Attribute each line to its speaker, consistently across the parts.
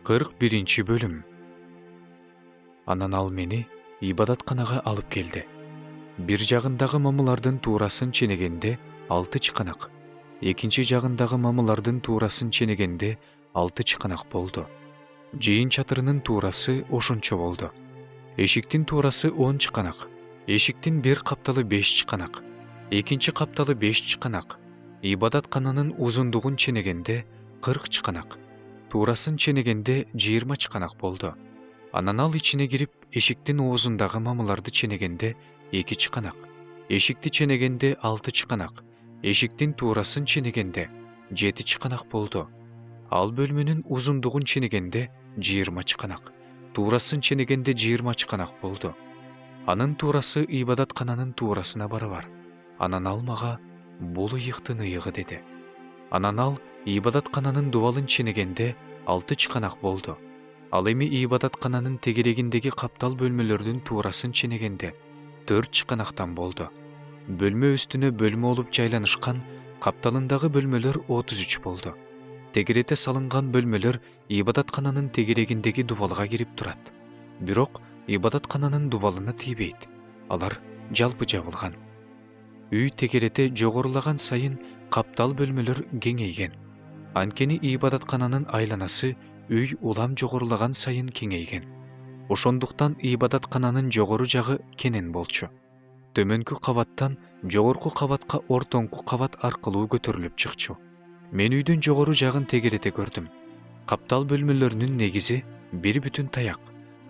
Speaker 1: 41 бөлüm. Анан ал мени ибадатканага алып келди. Бир жагындагы мамылардын туурасын ченегенде 6 чыканак, экинчи жагындагы мамылардын туурасын ченегенде 6 чыканак болду. Жыйын чатырынын туурасы ошончо болду. Эшиктин туурасы 10 чыканак, эшиктин бир капталы 5 чыканак, экинчи капталы 5 чыканак. Ибадаткананын узундугун ченегенде 40 чыканак, туурасын ченегенде 20 чыканак болду. Анан ал ичине кирип, эшиктин оозундагы мамыларды ченегенде 2 чыканак, эшикти ченегенде 6 чыканак, эшиктин туурасын ченегенде 7 чыканак болду. Ал бөлмөнүн узундугун ченегенде 20 чыканак, туурасын ченегенде 20 чыканак болду. Анын туурасы ибадаткананын туурасына барабар. Анан ал мага бул ыйыктын ыйыгы деди. Анан ал ибадаткананын дубалын ченегенде 6 чыканак болду. Ал эми ибадаткананын тегерегиндеги каптал бөлмөлөрдүн туурасын ченегенде 4 чыканактан болду. Бөлмө үстүнө бөлмө болуп жайланышкан капталындагы бөлмөлөр 33 болду. Тегерете салынган бөлмөлөр ибадаткананын тегерегиндеги дубалга кирип турат. Бирок ибадаткананын дубалына тийбейт. Алар жалпы жабылган. Үй тегерете жогорулаган сайын каптал бөлмөлөр кеңейген. Анткени ибадаткананын айланасы үй улам жогорулаган сайын кеңейген. Ошондуктан ибадаткананын жогору жагы кенен болчу. Төмөнкү кабаттан жогорку кабатка ортоңку кабат аркылуу көтөрүлүп чыкчу. Мен үйдүн жогору жагын тегерете көрдүм. Каптал бөлмөлөрүнүн негизи бир бүтүн таяк.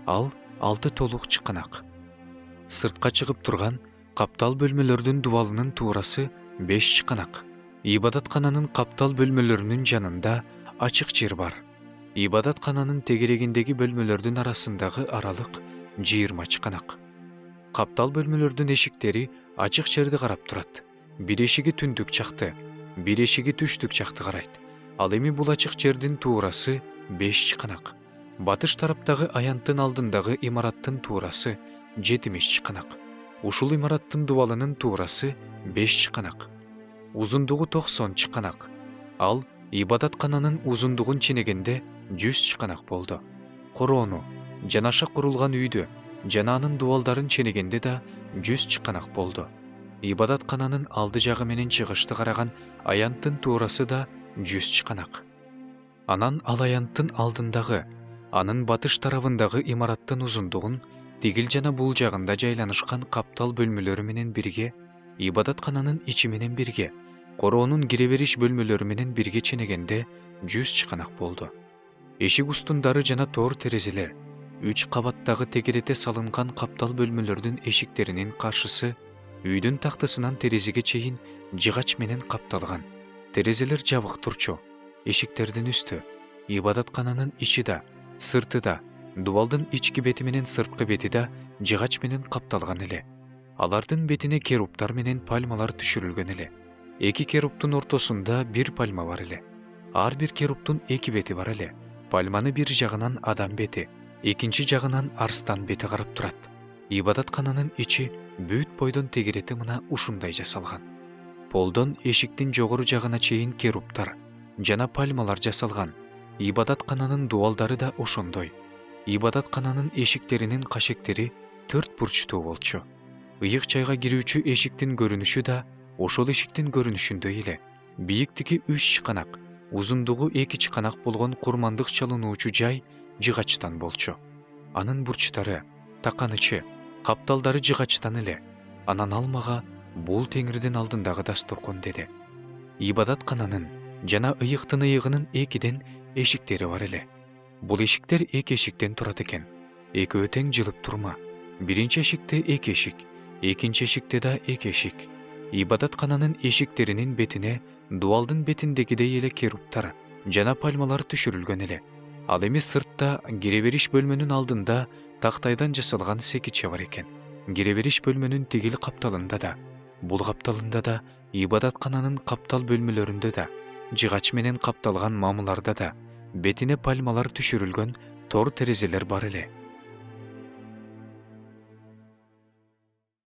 Speaker 1: Ал 6 толук чыканак. Сыртка чыгып турган каптал бөлмөлөрдүн дубалынын туурасы 5 чыканак. Ибадаткананын каптал бөлмөлөрүнүн жанында ачык жер бар. Ибадаткананын тегерегиндеги бөлмөлөрдүн арасындагы аралык 20 чыканак. Каптал бөлмөлөрдүн эшиктери ачык жерди карап турат. Бир эшиги түндүк жакты, бир эшиги түштүк жакты карайт. Ал эми бул ачык жердин туурасы 5 чыканак. Батыш тараптагы аянттын алдындагы имараттын туурасы 70 чыканак. Ушул имараттын дубалынын туурасы 5 чыканак. Узундугу 90 чыканак. Ал ибадаткананын узундугун ченегенде 100 чыканак болду. Короону, жанаша курулган үйдү жана анын дубалдарын ченегенде да 100 чыканак болду. Ибадаткананын алды жагы менен чыгышты караган аянттын туурасы да 100 чыканак. Анан ал аянттын алдындагы, анын батыш тарабындагы имараттын узундугун тигил жана бул жагында жайланышкан каптал бөлмөлөрү менен бирге, ибадаткананын ичи менен бирге, короонун кире бериш бөлмөлөрү менен бирге ченегенде 100 чыканак болду. Эшик устундары жана тор терезелер 3 кабаттагы тегерете салынган каптал бөлмөлөрдүн эшиктеринин каршысы үйдүн тактысынан терезеге чейин жыгач менен капталган. Терезелер жабык турчу. Эшиктердин үстү, ибадаткананын ичи да, сырты да, дубалдын ички бети менен сырткы бети да жыгач менен капталган эле. Алардын бетине керуптар менен пальмалар түшүрүлгөн эле. 2 керуптун ортосунда бир пальма бар эле. Ар бир керуптун 2 бети бар эле. Пальманы бир жагынан адам бети, экинчи жагынан арстан бети карап турат. Ибадаткананын ичи бүт бойдон тегерети мына ушундай жасалган. Полдон эшиктин жогору жагына чейин керуптар жана пальмалар жасалган. Ибадаткананын дубалдары да ошондой. Ибадаткананын эшиктеринин кашектери 4 бурчтуу болчу. Ыйык жайга кирүүчү эшиктин көрүнүшү да ошол эшиктин көрүнүшүндөй эле. Бийиктиги 3 чыканак, узундугу 2 чыканак болгон курмандык чалынуучу жай жыгачтан болчу. Анын бурчтары, таканычы, капталдары жыгачтан эле. Анан ал мага бул Теңирдин алдындагы дасторкон деди. Ибадаткананын жана ыйыктын ыйыгынын 2ден эшиктери бар эле. Бул эшиктер 2 эшиктен турат экен. Экөө тең жылып турма. Биринчи эшикте 2 эшик, экинчи эшикте да 2 эшик. Ибадаткананын эшиктеринин бетине дубалдын бетиндегидей эле керуптар жана пальмалар түшүрүлгөн эле. Ал эми сыртта кире бериш бөлмөнүн алдында тактайдан жасалган секиче бар экен. Кире бериш бөлмөнүн тигил капталында да, бул капталында да, ибадаткананын каптал бөлмөлөрүндө да, жыгач менен капталган мамыларда да бетине пальмалар түшүрүлгөн тор терезелер бар эле.